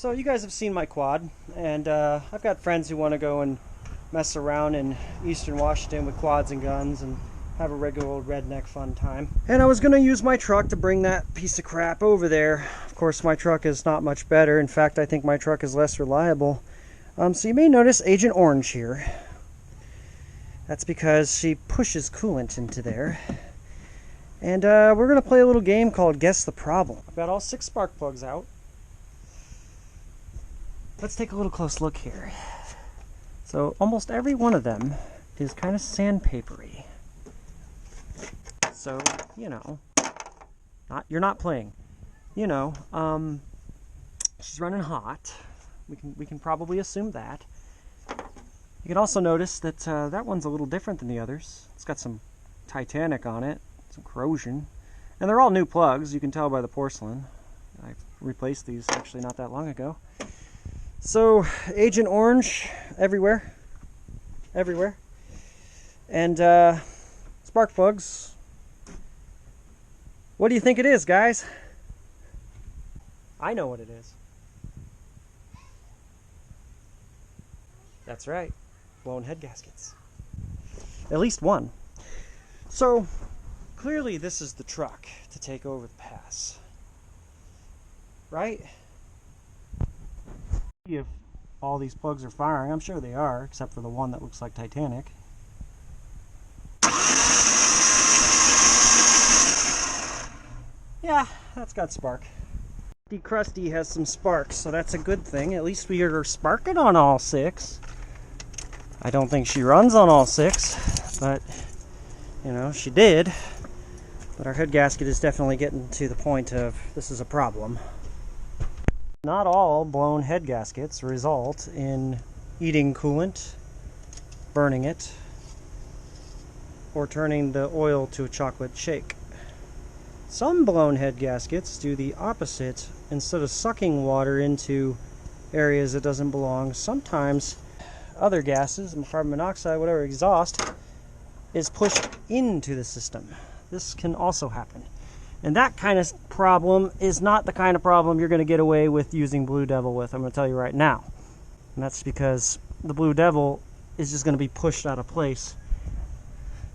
So you guys have seen my quad, and I've got friends who want to go and mess around in eastern Washington with quads and guns and have a regular old redneck fun time. And I was going to use my truck to bring that piece of crap over there. Of course, my truck is not much better. In fact, I think my truck is less reliable. So you may notice Agent Orange here. That's because she pushes coolant into there. And we're going to play a little game called Guess the Problem. I've got all 6 spark plugs out. Let's take a little close look here. So almost every one of them is kind of sandpapery. So, you know, you're not playing. You know, she's running hot. We can probably assume that. You can also notice that that one's a little different than the others. It's got some Titanic on it, some corrosion. And they're all new plugs, you can tell by the porcelain. I replaced these actually not that long ago. So, Agent Orange everywhere. Everywhere. And spark plugs. What do you think it is, guys? I know what it is. That's right. Blown head gaskets. At least one. So, clearly this is the truck to take over the pass. Right? If all these plugs are firing, I'm sure they are, except for the one that looks like Titanic. Yeah, that's got spark. Krusty has some sparks, so that's a good thing. At least we are sparking on all 6. I don't think she runs on all 6, but, you know, she did. But our head gasket is definitely getting to the point of this is a problem. Not all blown head gaskets result in eating coolant, burning it, or turning the oil to a chocolate shake. Some blown head gaskets do the opposite. Instead of sucking water into areas it doesn't belong, sometimes other gases, carbon monoxide, whatever, exhaust, is pushed into the system. This can also happen. And that kind of problem is not the kind of problem you're going to get away with using Blue Devil with, I'm going to tell you right now. And that's because the Blue Devil is just going to be pushed out of place.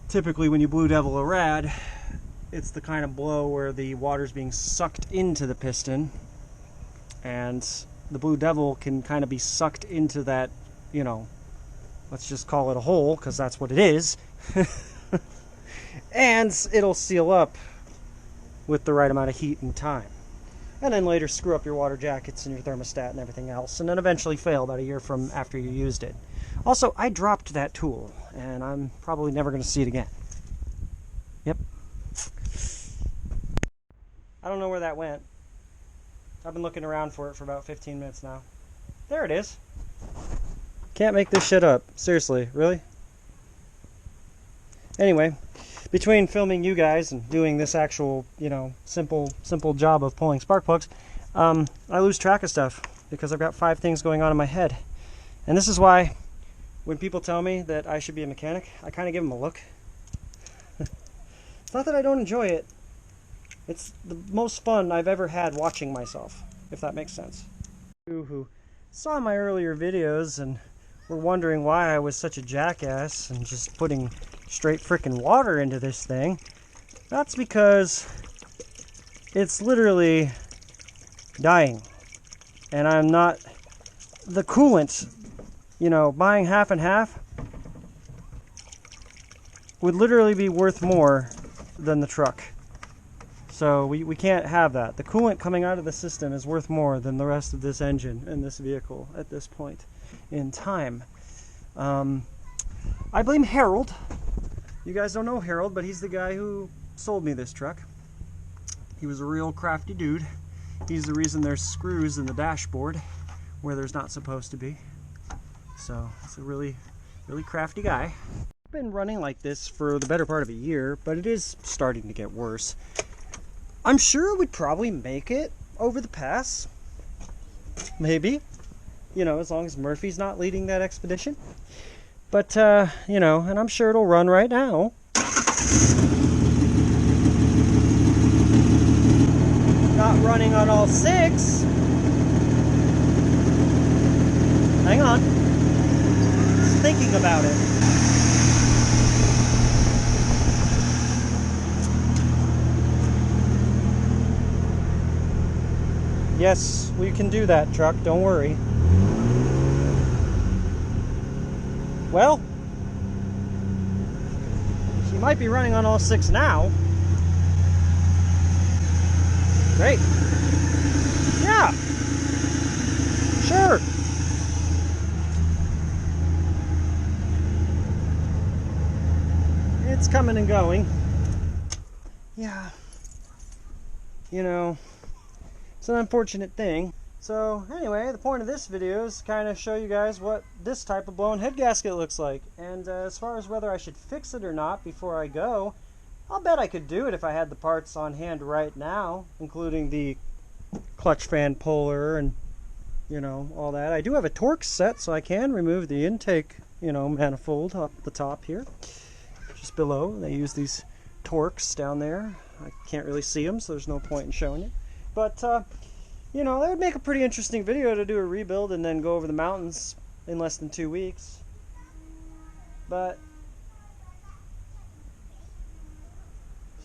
Typically when you Blue Devil a rad, it's the kind of blow where the water's being sucked into the piston, and the Blue Devil can kind of be sucked into that, you know, let's just call it a hole, because that's what it is. And it'll seal up with the right amount of heat and time. And then later screw up your water jackets and your thermostat and everything else, and then eventually fail about a year from after you used it. Also, I dropped that tool, and I'm probably never going to see it again. Yep. I don't know where that went. I've been looking around for it for about 15 minutes now. There it is. Can't make this shit up. Seriously, really? Anyway, between filming you guys and doing this actual, you know, simple job of pulling spark plugs, I lose track of stuff because I've got 5 things going on in my head. And this is why when people tell me that I should be a mechanic, I kind of give them a look. It's not that I don't enjoy it. It's the most fun I've ever had watching myself, if that makes sense. You who saw my earlier videos and were wondering why I was such a jackass and just putting straight frickin' water into this thing, that's because it's literally dying. And I'm not... The coolant, you know, buying half and half would literally be worth more than the truck. So we can't have that. The coolant coming out of the system is worth more than the rest of this engine and this vehicle at this point in time. I blame Harold. You guys don't know Harold, but he's the guy who sold me this truck. He was a real crafty dude. He's the reason there's screws in the dashboard where there's not supposed to be. So it's a really crafty guy. I've been running like this for the better part of a year, but it is starting to get worse. I'm sure it would probably make it over the pass. Maybe. You know, as long as Murphy's not leading that expedition. But, you know, and I'm sure it'll run right now. Not running on all 6. Hang on. Just thinking about it. Yes, we can do that, truck. Don't worry. Well, she might be running on all 6 now. Great. Yeah. Sure. It's coming and going. Yeah. You know, it's an unfortunate thing. So anyway, the point of this video is to kind of show you guys what this type of blown head gasket looks like. And as far as whether I should fix it or not before I go, I'll bet I could do it if I had the parts on hand right now, including the clutch fan puller and, you know, all that. I do have a Torx set, so I can remove the intake, you know, manifold up the top here, just below. They use these Torx down there. I can't really see them, so there's no point in showing it. But, you know, that would make a pretty interesting video to do a rebuild and then go over the mountains in less than 2 weeks. But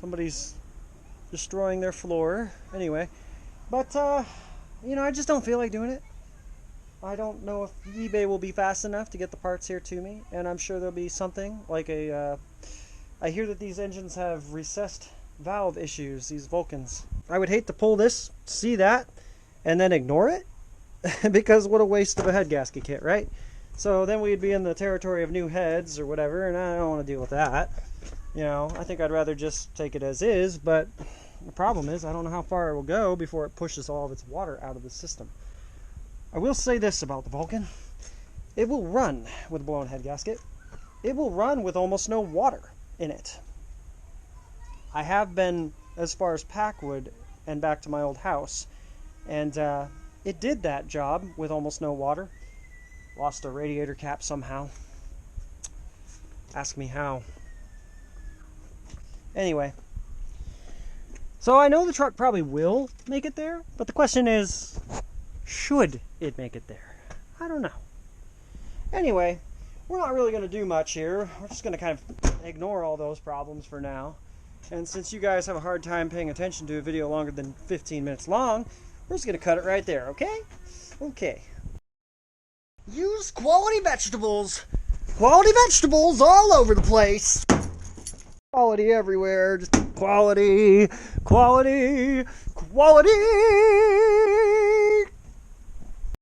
somebody's destroying their floor. Anyway, but, you know, I just don't feel like doing it. I don't know if eBay will be fast enough to get the parts here to me, and I'm sure there'll be something like a, I hear that these engines have recessed valve issues, these Vulcans. I would hate to pull this, see that, and then ignore it, because what a waste of a head gasket kit, right? So then we'd be in the territory of new heads or whatever, and I don't want to deal with that. You know, I think I'd rather just take it as is, but the problem is I don't know how far it will go before it pushes all of its water out of the system. I will say this about the Vulcan. It will run with a blown head gasket. It will run with almost no water in it. I have been as far as Packwood and back to my old house, and it did that job with almost no water. Lost a radiator cap somehow. Ask me how. Anyway, so I know the truck probably will make it there, but the question is, should it make it there? I don't know. Anyway, we're not really going to do much here. We're just going to kind of ignore all those problems for now. And since you guys have a hard time paying attention to a video longer than 15 minutes long, we're just going to cut it right there, okay? Okay. Use quality vegetables. Quality vegetables all over the place. Quality everywhere. Just quality, quality, quality.